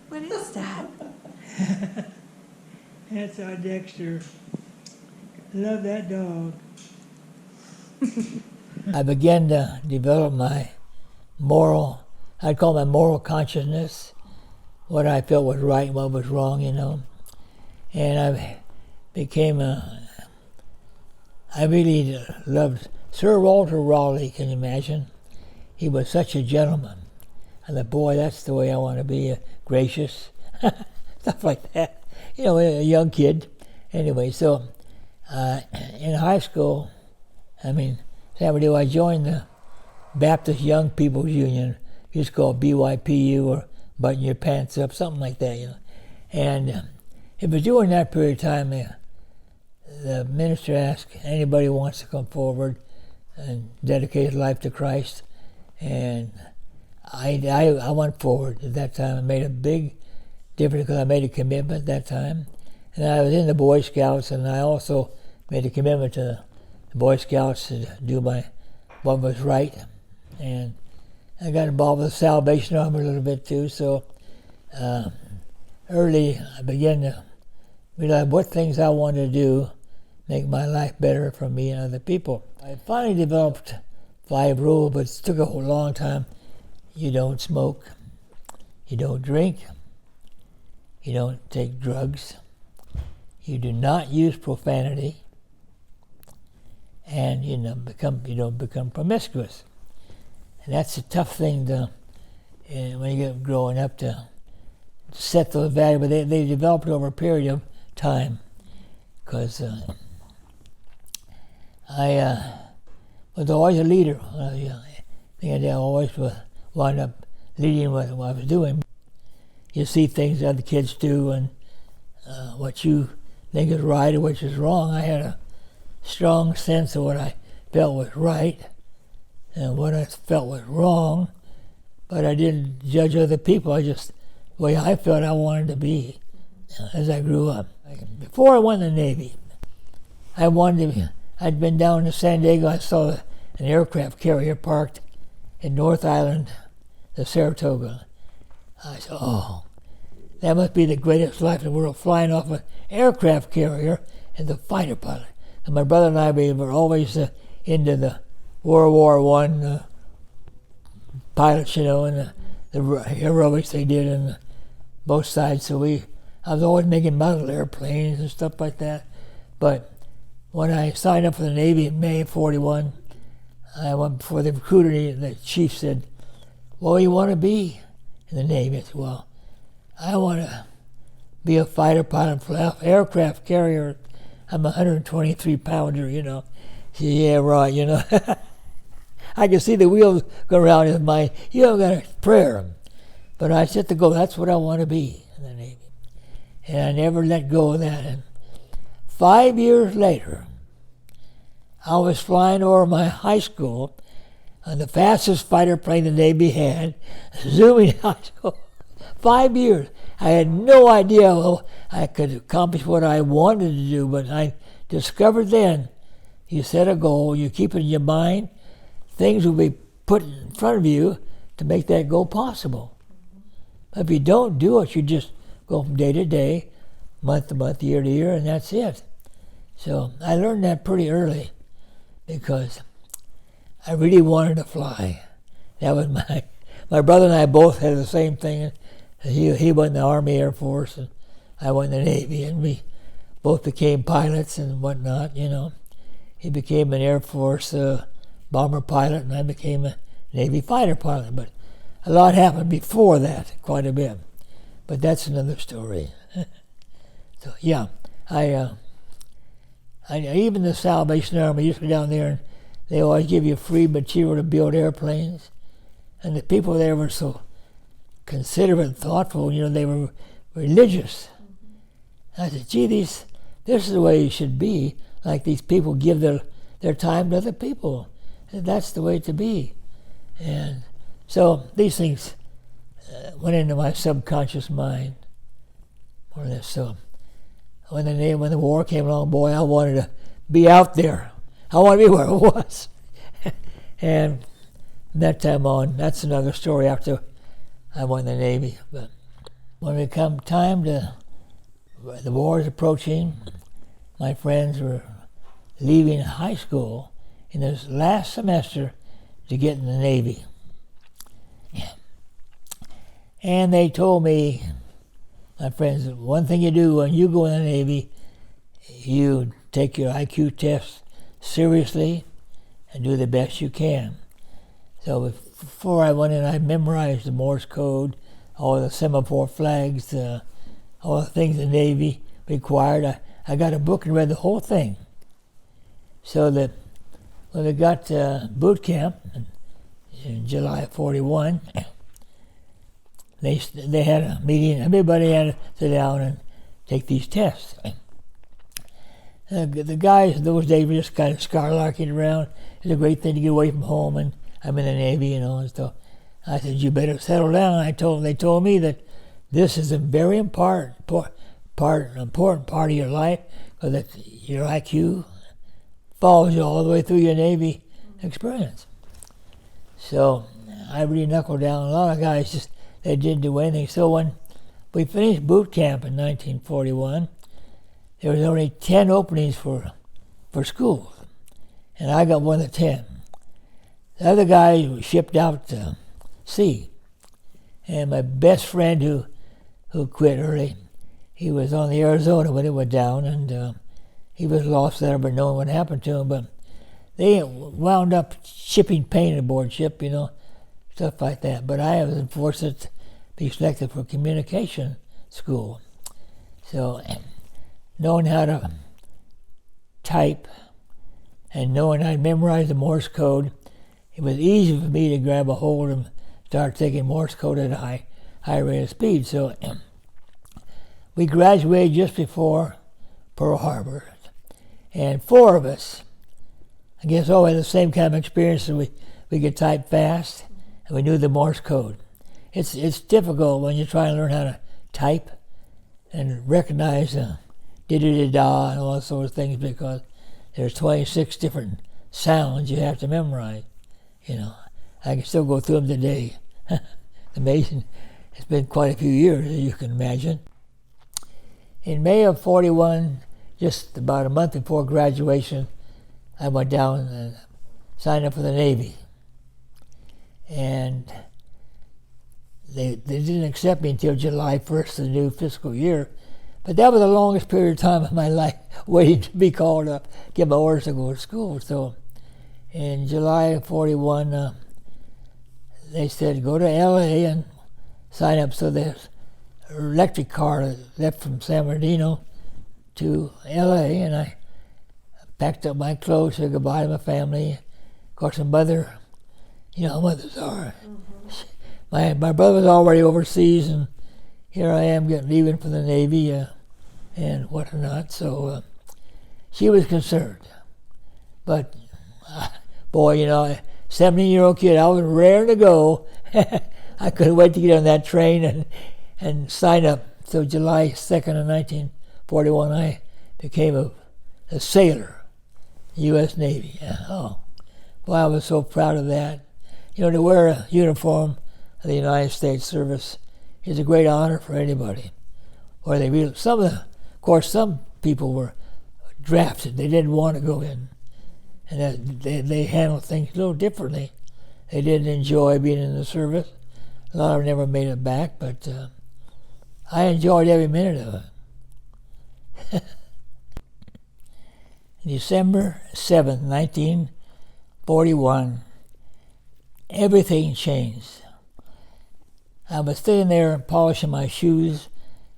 What is that? That's our Dexter. Love that dog. I began to develop my I'd call my moral consciousness, what I felt was right and what was wrong, And I became I really loved Sir Walter Raleigh, can you imagine? He was such a gentleman. I thought, boy, that's the way I want to be, gracious, stuff like that. A young kid. Anyway, so in high school, I joined the Baptist Young People's Union. It was called BYPU, or Button Your Pants Up, something like that, And it was during that period of time the minister asked anybody who wants to come forward and dedicate his life to Christ. And I went forward at that time. I made a big difference because I made a commitment at that time. And I was in the Boy Scouts, and I also made a commitment to the Boy Scouts to do what was right. And I got involved with the Salvation Army a little bit too, so early I began to realize what things I wanted to do, make my life better for me and other people. I finally developed 5 rules, but it took a long time. You don't smoke, you don't drink, you don't take drugs, you do not use profanity, and you don't become promiscuous. And that's a tough thing when you get growing up to set those values, but they developed over a period of time. Because I was always a leader. I think I always wound up leading what I was doing. You see things other kids do, and what you think is right or which is wrong. I had a strong sense of what I felt was right and what I felt was wrong, but I didn't judge other people. I just, the way I felt I wanted to be as I grew up. Before I went in the Navy, I'd been down to San Diego. I saw an aircraft carrier parked in North Island, the Saratoga. I said, oh, that must be the greatest life in the world, flying off an aircraft carrier as a fighter pilot. And my brother and I, we were always into the World War I pilots, and the aerobics they did on both sides. So I was always making model airplanes and stuff like that. But when I signed up for the Navy in May of '41, I went before the recruiter, and the chief said, what do you want to be in the Navy? I said, well, I want to be a fighter pilot for aircraft carrier. I'm a 123-pounder, He said, yeah, right, I could see the wheels go around in his mind. You haven't got a prayer. But I set the goal, that's what I want to be in the Navy. And I never let go of that. And 5 years later, I was flying over my high school on the fastest fighter plane the Navy had, zooming high school. 5 years. I had no idea I could accomplish what I wanted to do, but I discovered then, you set a goal, you keep it in your mind, things will be put in front of you to make that goal possible. But if you don't do it, you just go from day to day, month to month, year to year, and that's it. So I learned that pretty early because I really wanted to fly. That was my brother and I both had the same thing. He went in the Army Air Force, and I went in the Navy, and we both became pilots and whatnot, He became an Air Force bomber pilot, and I became a Navy fighter pilot. But a lot happened before that, quite a bit. But that's another story. So, yeah, I even the Salvation Army used to be down there, and they always give you free material to build airplanes. And the people there were so considerate and thoughtful, they were religious. I said, gee, this is the way it should be, like these people give their time to other people. And that's the way to be. And so these things went into my subconscious mind, more or less. So when the war came along, boy, I wanted to be out there. I wanted to be where it was. And from that time on, that's another story after I went in the Navy. But when it come time to, the war is approaching, my friends were leaving high school in this last semester to get in the Navy. And they told me, my friends, one thing you do when you go in the Navy, you take your IQ test seriously and do the best you can. So before I went in, I memorized the Morse code, all the semaphore flags, all the things the Navy required. I got a book and read the whole thing. So that when we got to boot camp in July of 41, they had a meeting. Everybody had to sit down and take these tests. The guys in those days were just kind of skylarking around. It's a great thing to get away from home, and I'm in the Navy, and so I said, "You better settle down." They told me that this is a very important part of your life, because that your IQ follows you all the way through your Navy experience. So I really knuckled down. A lot of guys just they didn't do anything. So when we finished boot camp in 1941, there was only 10 openings for schools, and I got one of the 10. The other guy was shipped out to sea, and my best friend who quit early, he was on the Arizona when it went down, and he was lost there, but knowing what happened to him. But they wound up shipping paint aboard ship, stuff like that. But I was fortunate to be selected for communication school. So knowing how to type and knowing I'd memorized the Morse code, it was easy for me to grab a hold and start taking Morse code at a high rate of speed. So we graduated just before Pearl Harbor, and 4 of us, I guess, all had the same kind of experience. So we could type fast, and we knew the Morse code. It's difficult when you try and learn how to type and recognize da-da-da-da and all those sort of things, because there's 26 different sounds you have to memorize. I can still go through them today. Amazing. It's been quite a few years, as you can imagine. In May of 41, just about a month before graduation, I went down and signed up for the Navy. And they didn't accept me until July 1st of the new fiscal year. But that was the longest period of time of my life waiting to be called up, get my orders to go to school. So in July of 41, they said, go to LA and sign up. So there's an electric car left from San Bernardino to LA, and I packed up my clothes, said goodbye to my family. Of course, my mother, how mothers are. Mm-hmm. My brother was already overseas, and here I am leaving for the Navy and whatnot. So she was concerned. But boy, 17-year-old kid, I was raring to go. I couldn't wait to get on that train and sign up. So July 2nd of 1941, I became a sailor, U.S. Navy. Oh, boy, I was so proud of that. To wear a uniform of the United States service is a great honor for anybody. Or some people were drafted. They didn't want to go in. And they handled things a little differently. They didn't enjoy being in the service. A lot of them never made it back, but I enjoyed every minute of it. December 7th, 1941, everything changed. I was sitting there polishing my shoes,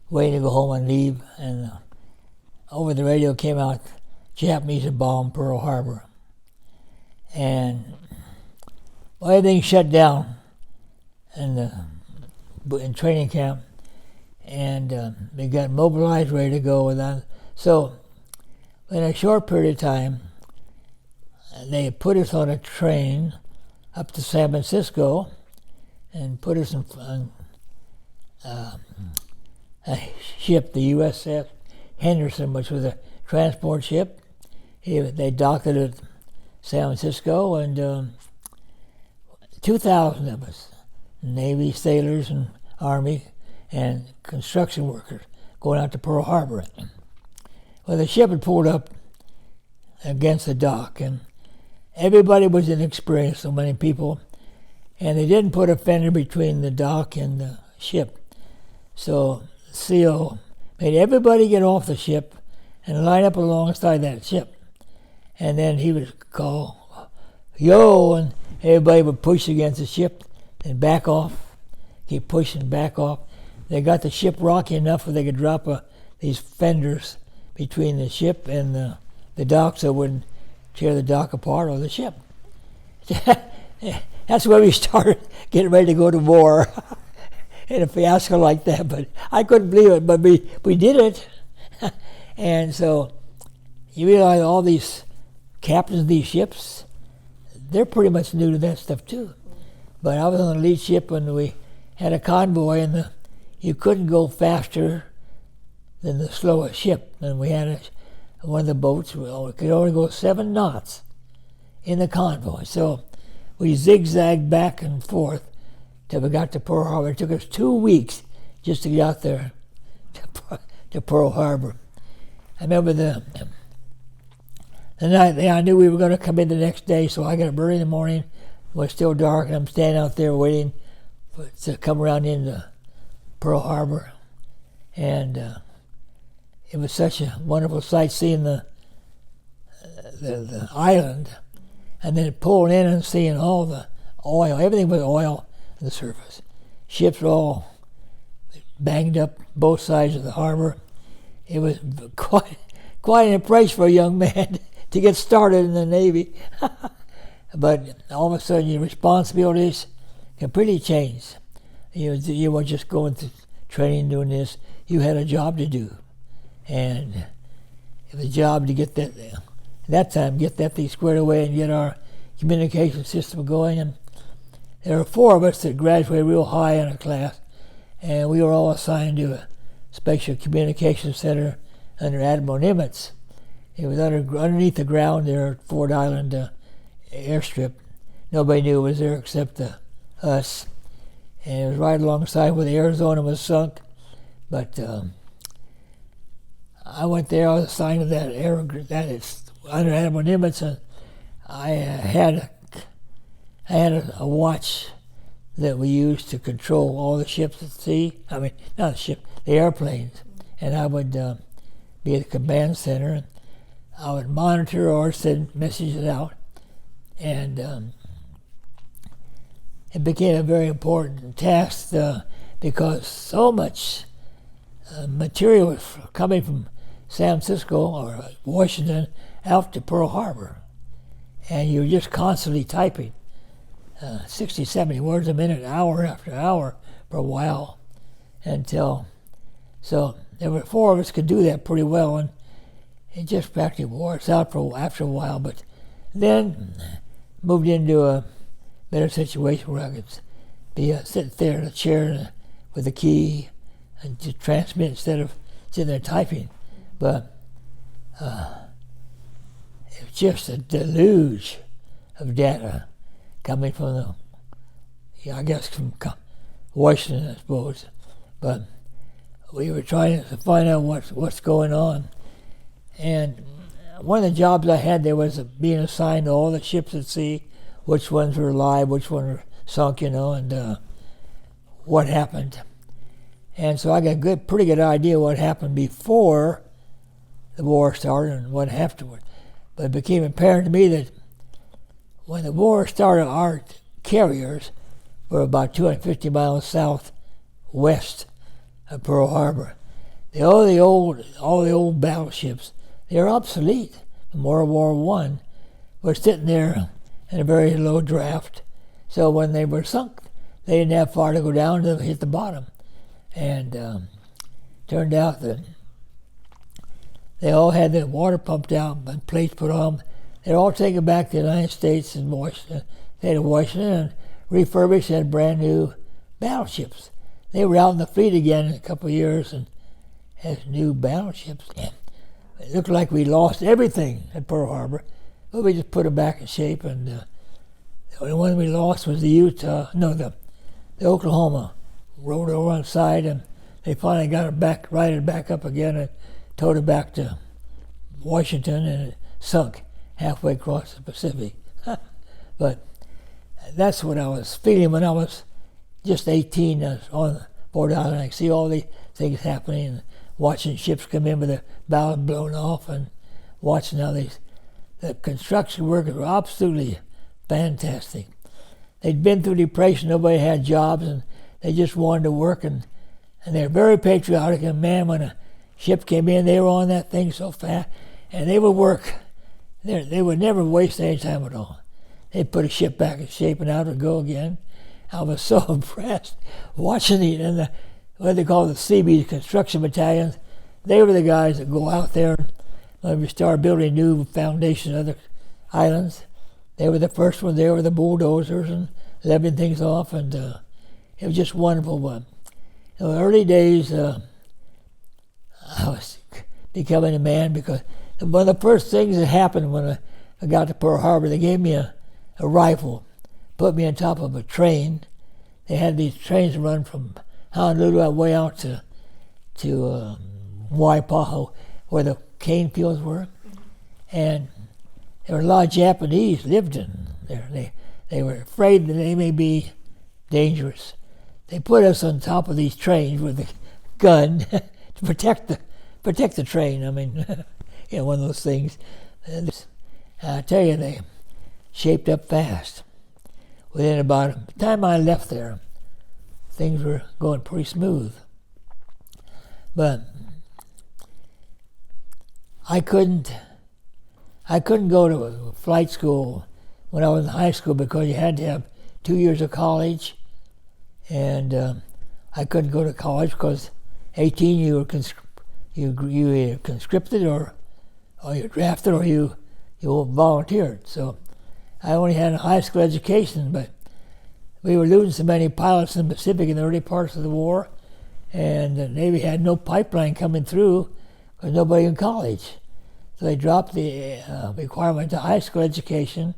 waiting to go home and leave, and over the radio came out, Japanese had bombed Pearl Harbor. And everything shut down in training camp, and we got mobilized, ready to go with that. So in a short period of time, they put us on a train up to San Francisco and put us on a ship, the USS Henderson, which was a transport ship. They docked it at San Francisco, and 2,000 of us, Navy, sailors, and Army, and construction workers going out to Pearl Harbor. Well, the ship had pulled up against the dock, and everybody was inexperienced, so many people, and they didn't put a fender between the dock and the ship. So the CO made everybody get off the ship and line up alongside that ship. And then he would call, yo, and everybody would push against the ship and back off, keep pushing back off. They got the ship rocky enough where they could drop these fenders between the ship and the dock so it wouldn't tear the dock apart or the ship. That's where we started getting ready to go to war in a fiasco like that. But I couldn't believe it, but we did it. And so you realize all these captains of these ships, they're pretty much new to that stuff too. But I was on the lead ship when we had a convoy, and you couldn't go faster than the slowest ship. And we had one of the boats, we could only go 7 knots in the convoy. So we zigzagged back and forth till we got to Pearl Harbor. It took us 2 weeks just to get out there to Pearl Harbor. I remember the night I knew we were going to come in the next day, so I got up early in the morning. It was still dark, and I'm standing out there waiting to come around into Pearl Harbor. And it was such a wonderful sight seeing the island, and then pulling in and seeing all the oil. Everything was oil on the surface. Ships were all banged up both sides of the harbor. It was quite an impression for a young man to get started in the Navy. But all of a sudden your responsibilities completely changed. You weren't just going through training doing this. You had a job to do. And it was a job to get that, at that time, get that thing squared away and get our communication system going. And there were 4 of us that graduated real high in our class, and we were all assigned to a special communications center under Admiral Nimitz. It was underneath the ground there at Ford Island airstrip. Nobody knew it was there except us. And it was right alongside where the Arizona was sunk. But I went there, I was assigned to that is under Admiral Nimitz, and I had a watch that we used to control all the ships at sea. I mean, not the ship, the airplanes. And I would be at the command center, and I would monitor or send messages out. And it became a very important task because so much material was coming from San Francisco or Washington out to Pearl Harbor. And you were just constantly typing 60, 70 words a minute, hour after hour for a while until, so there were 4 of us could do that pretty well, and it just practically wore us out after a while. But then moved into a better situation where I could sit there in a chair with a key and just transmit instead of sitting there typing. But it was just a deluge of data coming from from Washington, I suppose. But we were trying to find out what's going on. And one of the jobs I had there was being assigned to all the ships at sea, which ones were alive, which ones were sunk, and what happened. And so I got a pretty good idea what happened before the war started and what afterward. But it became apparent to me that when the war started, our carriers were about 250 miles southwest of Pearl Harbor. All the old battleships, they're obsolete from World War I. Were sitting there in a very low draft. So when they were sunk, they didn't have far to go down to hit the bottom. And turned out that they all had their water pumped out and plates put on. They're all taken back to the United States and state of Washington and refurbished and had brand new battleships. They were out in the fleet again in a couple of years and had new battleships. It looked like we lost everything at Pearl Harbor, but we just put them back in shape. And the only one we lost was the Oklahoma. Rolled over on the side, and they finally got it back, righted back up again, and towed it back to Washington, and it sunk halfway across the Pacific. But that's what I was feeling when I was just 18. I was on Ford Island. I could see all these things happening, and watching ships come in with their bows blown off, and watching how the construction workers were absolutely fantastic. They'd been through depression, nobody had jobs, and they just wanted to work, and they're very patriotic. And man, when a ship came in, they were on that thing so fast, and they would work. They would never waste any time at all. They'd put a ship back in shape and out and go again. I was so impressed watching what they call the CB construction battalions. They were the guys that go out there when we started building new foundations on other islands. They were the first ones. They were the bulldozers and leveling things off, and it was just wonderful. But in the early days, I was becoming a man, because one of the first things that happened when I got to Pearl Harbor, they gave me a rifle, put me on top of a train. They had these trains run from Honolulu all the way out to Waipahu, where the cane fields were. And there were a lot of Japanese lived in there. They were afraid that they may be dangerous. They put us on top of these trains with a gun to protect the train. I mean, one of those things. And I tell you, they shaped up fast. Within about the time I left there, things were going pretty smooth. But I couldn't go to flight school when I was in high school, because you had to have 2 years of college, and I couldn't go to college because 18 you were you either conscripted or you drafted or you volunteered. So I only had a high school education, but we were losing so many pilots in the Pacific in the early parts of the war, and the Navy had no pipeline coming through because nobody in college. So they dropped the requirement to high school education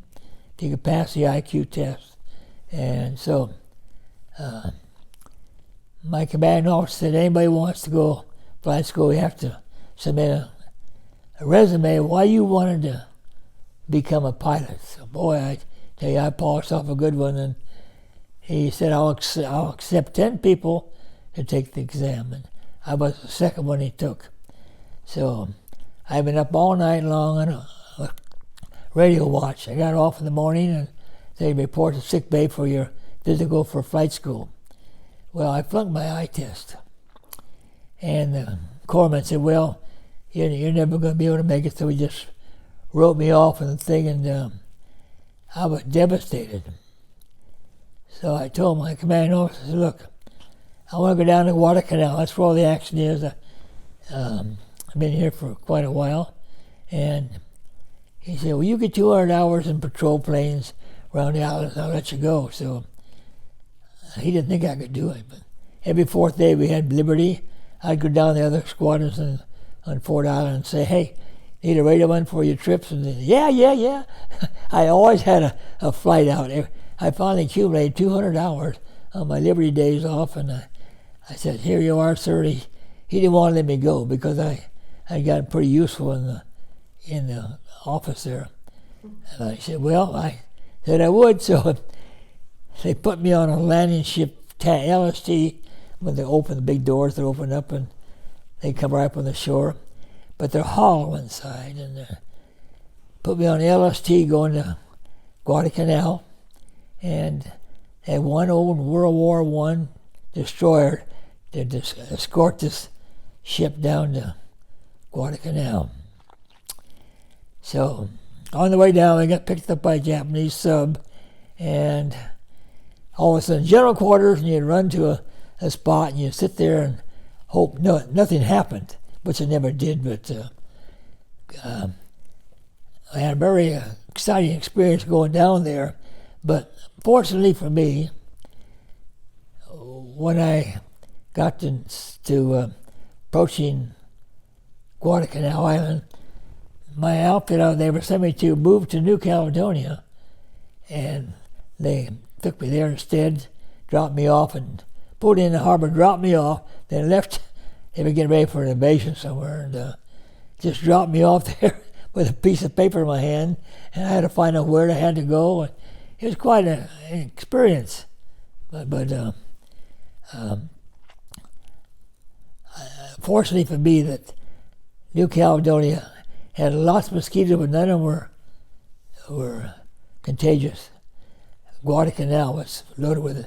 if you could pass the IQ test. And so my commanding officer said, anybody wants to go flight school, you have to submit a resume of why you wanted to become a pilot. So boy, I tell you, I polished off a good one, and he said, I'll accept 10 people to take the exam, and I was the second one he took. So I've been up all night long on a radio watch. I got off in the morning, and they report to sick bay for your physical for flight school. Well, I flunked my eye test, and the corpsman said, well, you're never going to be able to make it, so he just wrote me off and the thing, and I was devastated. So I told my commanding officer, I said, look, I want to go down to Guadalcanal. That's where all the action is. I've been here for quite a while. And he said, well, you get 200 hours in patrol planes around the islands, I'll let you go. So he didn't think I could do it. But every fourth day we had Liberty. I'd go down the other squadrons on Ford Island and say, hey, need a radio one for your trips? And then, yeah. I always had a flight out. I finally accumulated 200 hours on my Liberty days off, and I said, here you are, sir. He didn't want to let me go because I got pretty useful in the office there. And I said, well, I said I would, so they put me on a landing ship, LST, when they open the big doors, they open up and they come right up on the shore. But they're hollow inside, and put me on LST going to Guadalcanal, and had one old World War I destroyer to escort this ship down to Guadalcanal. So on the way down, I got picked up by a Japanese sub, and all of a sudden, general quarters, and you'd run to a spot, and you'd sit there and hope nothing happened, which it never did, but I had a very exciting experience going down there. But fortunately for me, when I got to approaching Guadalcanal Island, my outfit out there was sent me to move to New Caledonia, and they took me there instead, dropped me off, and pulled in the harbor, dropped me off, then left. They were getting ready for an invasion somewhere, and just dropped me off there with a piece of paper in my hand, and I had to find out where I had to go. And it was quite an experience, but fortunately for me that New Caledonia had lots of mosquitoes, but none of them were contagious. Guadalcanal was loaded with it.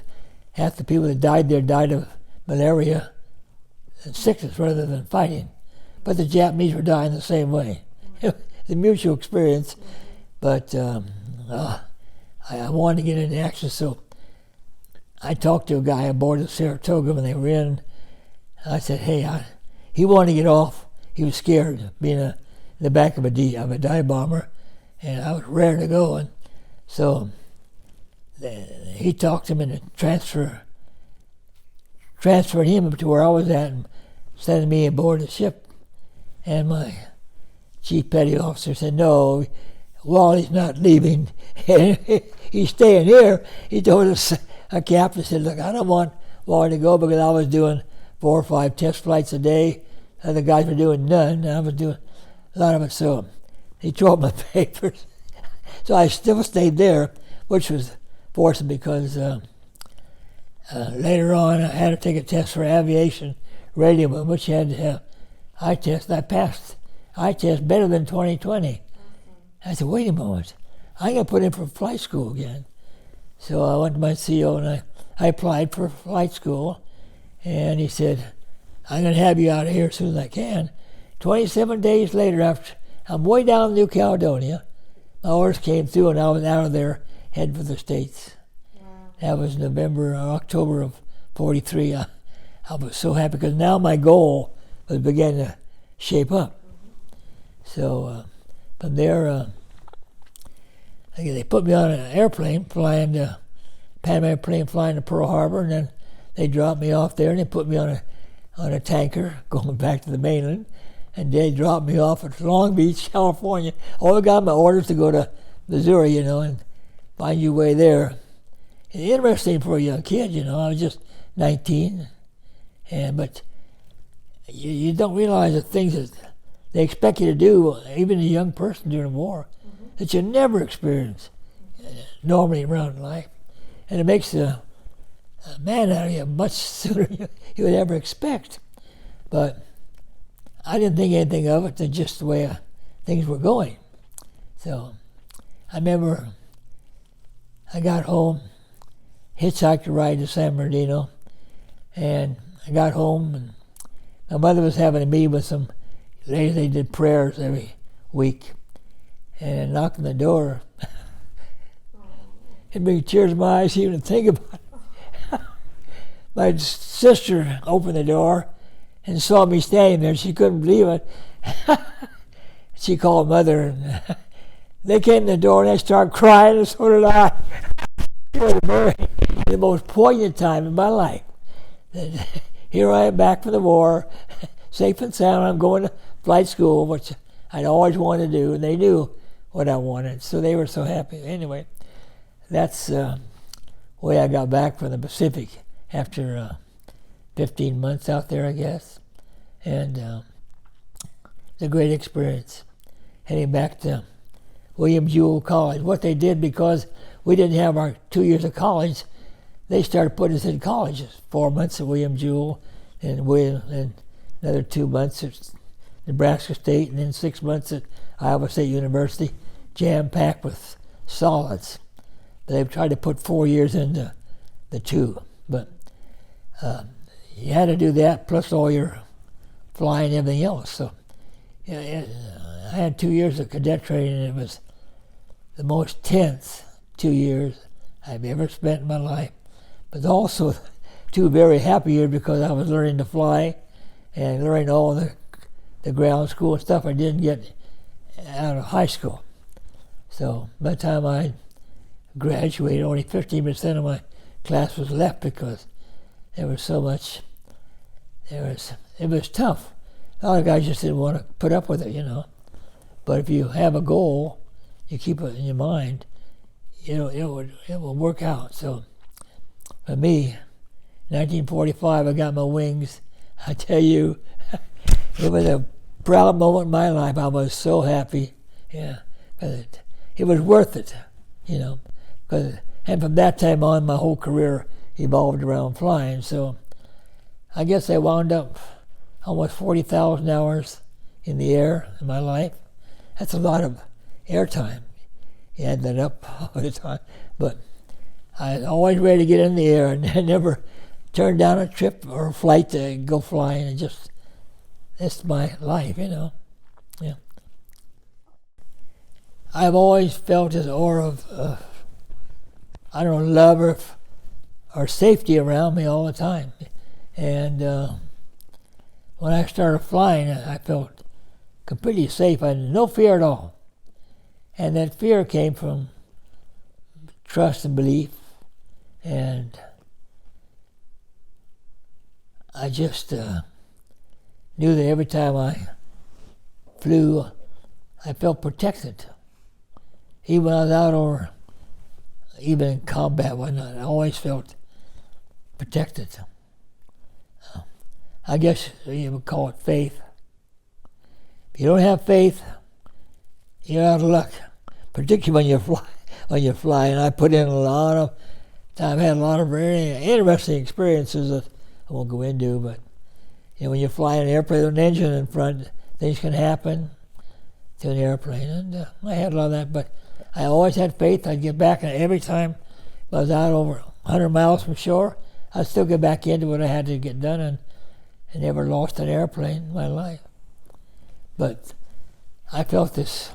Half the people that died there died of malaria and sickness rather than fighting. But the Japanese were dying the same way. It's a mutual experience. But I wanted to get into action, so I talked to a guy aboard the Saratoga when they were in. I said, hey, he wanted to get off. He was scared being in the back of a dive bomber, and I was ready to go. And so he talked him into transferring him to where I was at and sending me aboard the ship. And my chief petty officer said, no, Wally's not leaving. He's staying here. He told us, a captain said, look, I don't want Wally to go because I was doing 4 or 5 test flights a day. Other guys were doing none, and I was doing a lot of it. So he tore up my papers. So I still stayed there, which was fortunate because later on I had to take a test for aviation radio, which you had to have eye test. I passed eye test better than 2020. I said, wait a moment, I got put in for flight school again. So I went to my CO and I applied for flight school, and he said, I'm going to have you out of here as soon as I can. 27 days later, after I'm way down in New Caledonia, my orders came through and I was out of there heading for the States. Wow. That was November or October of 43. I was so happy because now my goal was beginning to shape up. So from there, they put me on an airplane flying to Pan Am plane flying to Pearl Harbor, and then they dropped me off there and they put me on a tanker going back to the mainland, and they dropped me off at Long Beach, California. I got my orders to go to Missouri, and find your way there. It's interesting for a young kid, I was just 19, but you don't realize the things that they expect you to do, even a young person during the war, that you never experience normally around life. And it makes a man out of you much sooner than you would ever expect. But I didn't think anything of it than just the way things were going. So I remember I got home, hitchhiked a ride to San Bernardino, and I got home, and my mother was having a meeting with some ladies. They did prayers every week, and I knocked on the door. It made tears in my eyes even to think about it. My sister opened the door and saw me standing there. She couldn't believe it. She called Mother, and they came to the door and they started crying, and so did I. It was the most poignant time in my life. Here I am back from the war, safe and sound. I'm going to flight school, which I'd always wanted to do, and they knew what I wanted, so they were so happy. Anyway, that's the way I got back from the Pacific after 15 months out there, I guess. And it's a great experience. Heading back to William Jewell College. What they did, because we didn't have our 2 years of college, they started putting us in colleges. 4 months at William Jewell, and another 2 months at Nebraska State, and then 6 months at Iowa State University, jam-packed with solids. They've tried to put 4 years into the 2, but you had to do that plus all your flying and everything else. So I had 2 years of cadet training, and it was the most tense 2 years I've ever spent in my life, but also 2 very happy years because I was learning to fly and learning all the ground school stuff I didn't get out of high school. So by the time I graduated, only 15% of my class was left because there was so much. It was tough. A lot of guys just didn't want to put up with it, But if you have a goal, you keep it in your mind, it will work out. So for me, 1945, I got my wings. I tell you, it was a proud moment in my life. I was so happy. Yeah, 'cause it was worth it, you know. And from that time on, my whole career evolved around flying. So I guess I wound up almost 40,000 hours in the air in my life. That's a lot of air time. You add that up all the time. But I was always ready to get in the air, and I never turned down a trip or a flight to go flying. It's my life, you know. Yeah. I've always felt this aura of I don't know, love or safety around me all the time. And when I started flying, I felt completely safe. I had no fear at all. And that fear came from trust and belief. And I just knew that every time I flew, I felt protected. Even when I was out or even in combat, whatnot, I always felt protected. I guess you would call it faith. If you don't have faith, you're out of luck, particularly when you fly. And I put in a lot of time, had a lot of very interesting experiences that I won't go into, but you know, when you fly in an airplane with an engine in front, things can happen to an airplane. And I had a lot of that, but I always had faith. I'd get back, and every time I was out over 100 miles from shore, I'd still get back into what I had to get done, and I never lost an airplane in my life. But I felt this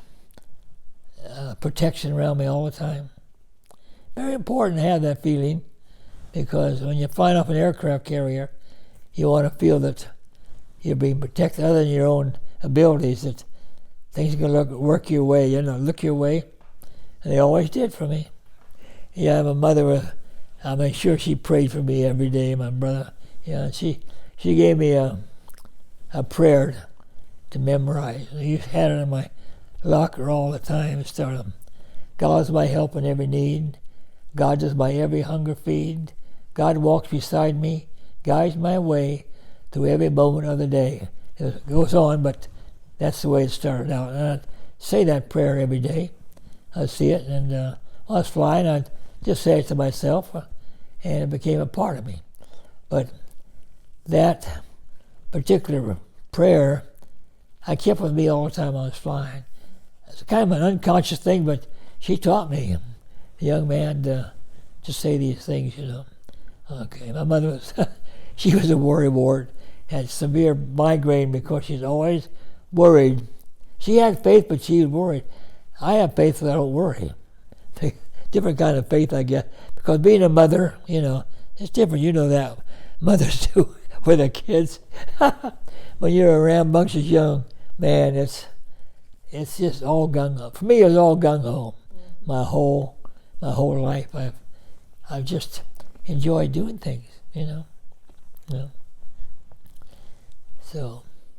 protection around me all the time. Very important to have that feeling, because when you fly off an aircraft carrier, you want to feel that you're being protected, other than your own abilities, that things are going to work your way, look your way. And they always did for me. Yeah, my mother, I made sure she prayed for me every day, my brother. Yeah, she gave me a prayer to memorize. I had it in my locker all the time. It started, God is my help in every need. God does my every hunger feed. God walks beside me, guides my way through every moment of the day. It goes on, but that's the way it started out. And I'd say that prayer every day. I'd see it, and while I was flying, I'd just say it to myself, and it became a part of me. But that particular prayer, I kept with me all the time I was flying. It's kind of an unconscious thing, but she taught me, a young man, to say these things, Okay, my mother was, she was a worrywart, had severe migraine because she's always worried. She had faith, but she was worried. I have faith that I don't worry. Different kind of faith, I guess. Because being a mother, it's different. You know that. Mothers do with their kids. When you're a rambunctious young man, it's just all gung-ho. For me, it was all gung-ho. My whole life, I've just enjoyed doing things, So